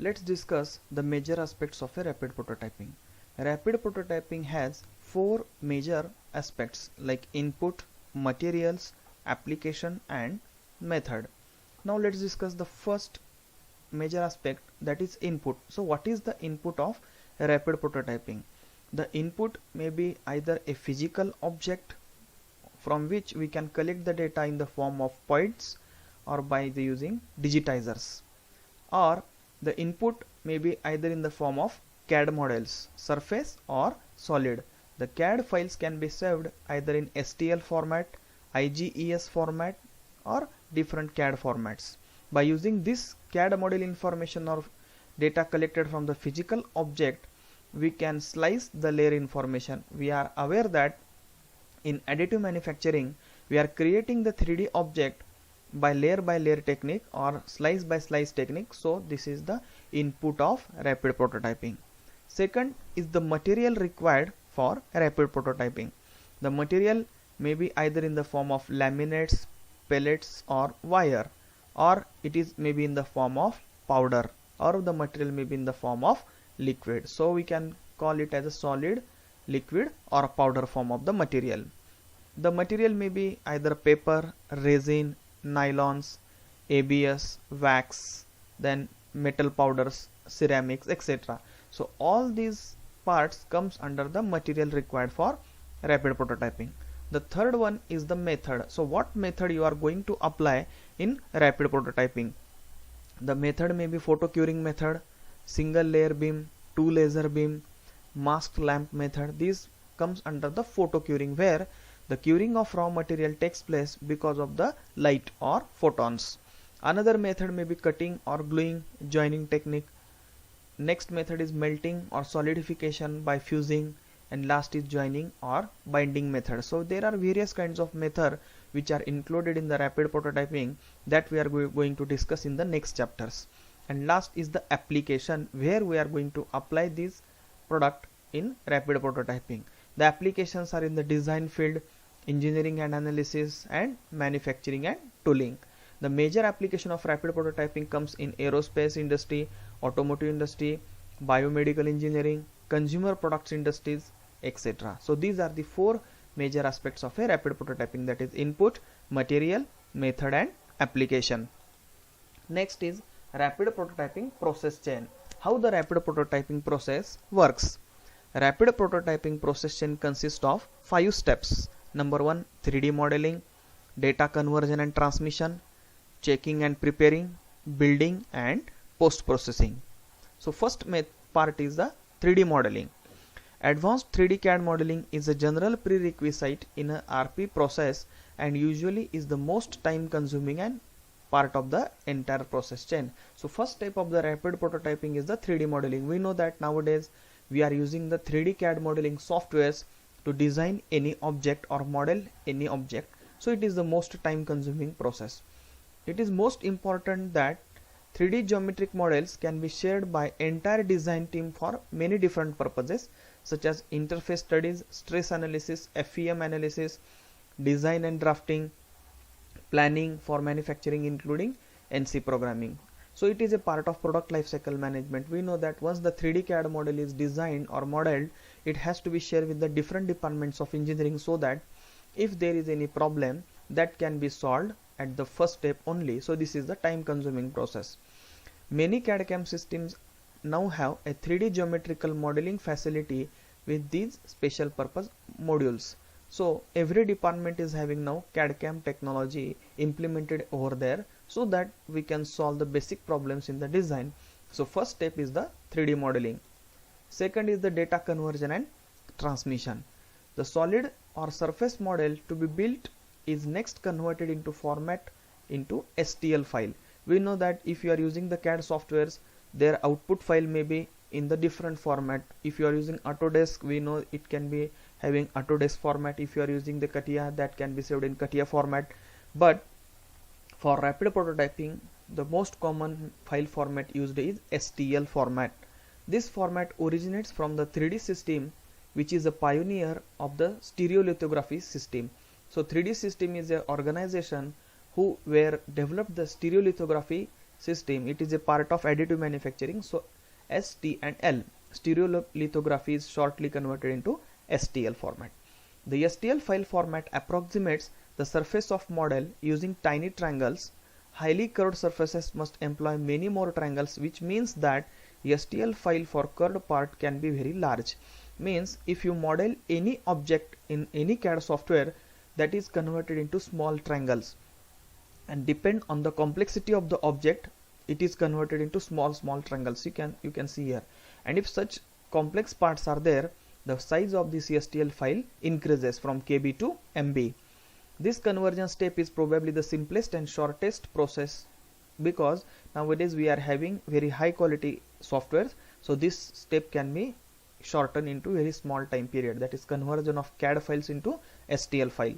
Let's discuss the major aspects of a rapid prototyping. Rapid prototyping has four major aspects like input, materials, application and method. Now let's discuss the first major aspect, that is input. So what is the input of rapid prototyping? The input may be either a physical object from which we can collect the data in the form of points or by using digitizers, or the input may be either in the form of CAD models, surface or solid. The CAD files can be saved either in STL format, IGES format or different CAD formats. By using this CAD model information or data collected from the physical object, we can slice the layer information. We are aware that in additive manufacturing, we are creating the 3D object by layer technique or slice by slice technique. So this is the input of rapid prototyping. Second is the material required for rapid prototyping. The material may be either in the form of laminates, pellets or wire, or it is maybe in the form of powder, or the material may be in the form of liquid. So we can call it as a solid, liquid or a powder form of the material. The material may be either paper, resin, nylons, ABS, wax, then metal powders, ceramics, etc. So all these parts comes under the material required for rapid prototyping. The third one is the method. So what method you are going to apply in rapid prototyping? The method may be photo curing method, single layer beam, two laser beam, masked lamp method. These comes under the photo curing, where the curing of raw material takes place because of the light or photons. Another method may be cutting or gluing, joining technique. Next method is melting or solidification by fusing, and last is joining or binding method. So there are various kinds of method which are included in the rapid prototyping that we are going to discuss in the next chapters. And last is the application, where we are going to apply this product in rapid prototyping. The applications are in the design field, engineering and analysis, and manufacturing and tooling. The major application of rapid prototyping comes in aerospace industry, automotive industry, biomedical engineering, consumer products industries, etc. So these are the four major aspects of a rapid prototyping, that is input, material, method and application. Next is rapid prototyping process chain. How the rapid prototyping process works? Rapid prototyping process chain consists of 5 steps. Number 1, 3D modeling, data conversion and transmission, checking and preparing, building and post processing. So first part is the 3D modeling. Advanced 3D CAD modeling is a general prerequisite in a RP process and usually is the most time consuming and part of the entire process chain. So first step of the rapid prototyping is the 3D modeling. We know that nowadays we are using the 3D CAD modeling softwares to design any object or model any object. So it is the most time consuming process. It is most important that 3D geometric models can be shared by entire design team for many different purposes, such as interface studies, stress analysis, FEM analysis, design and drafting, planning for manufacturing including NC programming. So it is a part of product lifecycle management. We know that once the 3D CAD model is designed or modeled, it has to be shared with the different departments of engineering, so that if there is any problem, that can be solved at the first step only. So this is the time consuming process. Many CAD CAM systems now have a 3D geometrical modeling facility with these special purpose modules. So every department is having now CAD CAM technology implemented over there, so that we can solve the basic problems in the design. So first step is the 3D modeling. Second is the data conversion and transmission. The solid or surface model to be built is next converted into format into STL file. We know that if you are using the CAD softwares, their output file may be in the different format. If you are using Autodesk, we know it can be having Autodesk format. If you are using the CATIA, that can be saved in CATIA format. But for rapid prototyping, the most common file format used is STL format. This format originates from the 3D system, which is a pioneer of the stereolithography system. So 3D system is an organization who were developed the stereolithography system, it is a part of additive manufacturing. So ST and L, stereolithography, is shortly converted into STL format. The STL file format approximates the surface of model using tiny triangles. Highly curved surfaces must employ many more triangles, which means that STL file for curved part can be very large. Means if you model any object in any CAD software, that is converted into small triangles, and depend on the complexity of the object, it is converted into small triangles. You can see here. And if such complex parts are there, the size of this STL file increases from KB to MB. This conversion step is probably the simplest and shortest process, because nowadays we are having very high quality software, so this step can be shortened into very small time period, that is conversion of CAD files into STL file.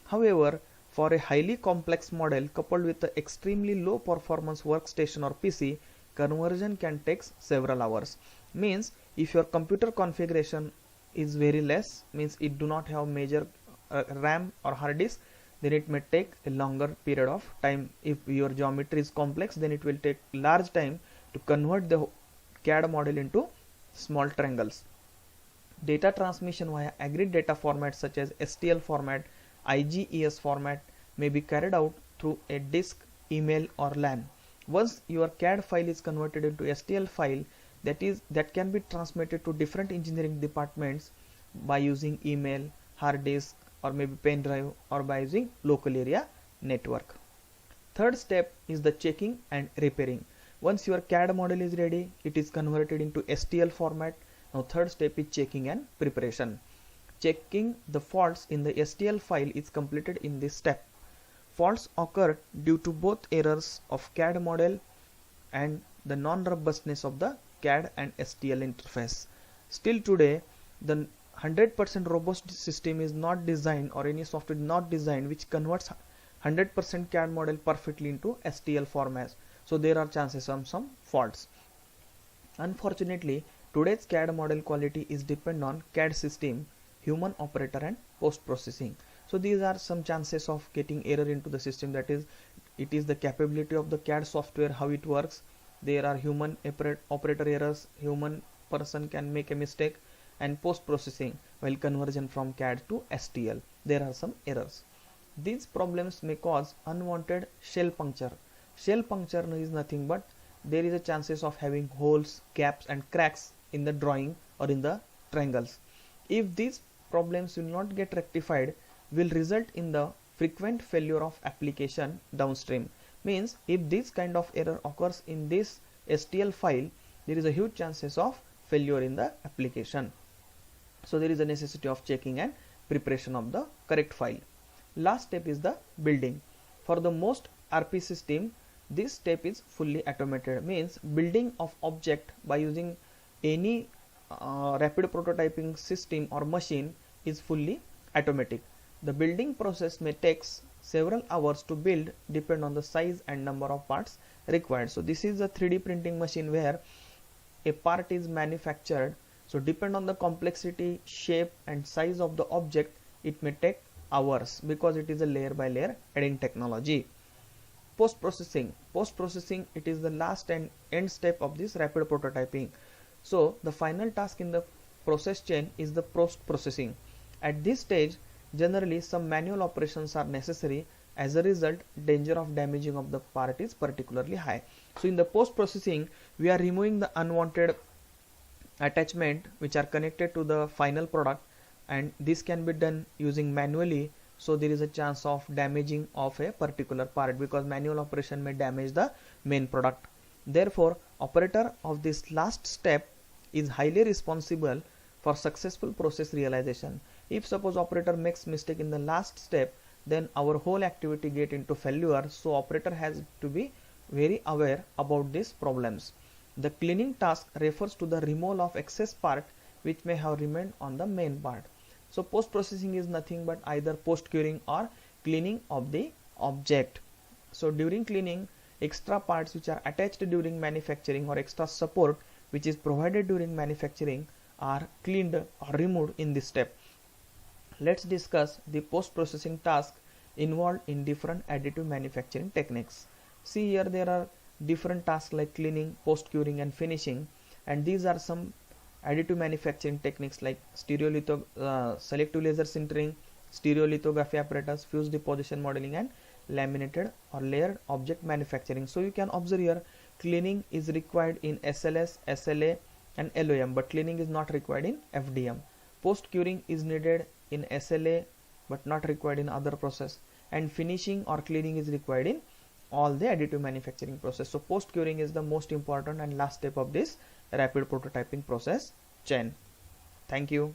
However, for a highly complex model coupled with the extremely low performance workstation or PC, conversion can take several hours. Means if your computer configuration is very less, means it do not have major RAM or hard disk, then it may take a longer period of time. If your geometry is complex, then it will take large time to convert the CAD model into small triangles. Data transmission via agreed data formats such as STL format, IGES format may be carried out through a disk, email or LAN. Once your CAD file is converted into STL file, that can be transmitted to different engineering departments by using email, hard disk or maybe pen drive, or by using local area network. Third step is the checking and repairing. Once your CAD model is ready, it is converted into STL format. Now third step is checking and preparation. Checking the faults in the STL file is completed in this step. Faults occur due to both errors of CAD model and the non-robustness of the CAD and STL interface. Still today, the 100% robust system is not designed, or any software not designed which converts 100% CAD model perfectly into STL formats. So there are chances of some faults. Unfortunately, today's CAD model quality is dependent on CAD system, human operator and post-processing. So these are some chances of getting error into the system. That is, it is the capability of the CAD software, how it works. There are human operator errors, human person can make a mistake, and post-processing while conversion from CAD to STL, there are some errors. These problems may cause unwanted shell puncture. Shell puncture is nothing but there is a chances of having holes, gaps and cracks in the drawing or in the triangles. If these problems will not get rectified, will result in the frequent failure of application downstream. Means if this kind of error occurs in this STL file, there is a huge chances of failure in the application. So there is a necessity of checking and preparation of the correct file. Last step is the building. For the most RP system, this step is fully automated. Means building of object by using any rapid prototyping system or machine is fully automatic. The building process may take several hours to build, depend on the size and number of parts required. So this is a 3D printing machine where a part is manufactured. So depend on the complexity, shape and size of the object, it may take hours because it is a layer by layer adding technology. Post-processing. Post-processing, it is the last and end step of this rapid prototyping. So the final task in the process chain is the post-processing. At this stage, generally some manual operations are necessary. As a result, danger of damaging of the part is particularly high. So in the post-processing, we are removing the unwanted attachment which are connected to the final product, and this can be done using manually. So there is a chance of damaging of a particular part because manual operation may damage the main product. Therefore, operator of this last step is highly responsible for successful process realization. If suppose operator makes mistake in the last step, then our whole activity get into failure. So operator has to be very aware about these problems. The cleaning task refers to the removal of excess part which may have remained on the main part. So post processing is nothing but either post curing or cleaning of the object. So during cleaning, extra parts which are attached during manufacturing or extra support which is provided during manufacturing are cleaned or removed in this step. Let's discuss the post processing task involved in different additive manufacturing techniques. See here, there are different tasks like cleaning, post curing and finishing. And these are some additive manufacturing techniques like selective laser sintering, stereolithography apparatus, fused deposition modeling and laminated or layered object manufacturing. So you can observe here cleaning is required in SLS, SLA and LOM, but cleaning is not required in FDM. Post curing is needed in SLA but not required in other process, and finishing or cleaning is required in all the additive manufacturing process. So post curing is the most important and last step of this rapid prototyping process chain. Thank you.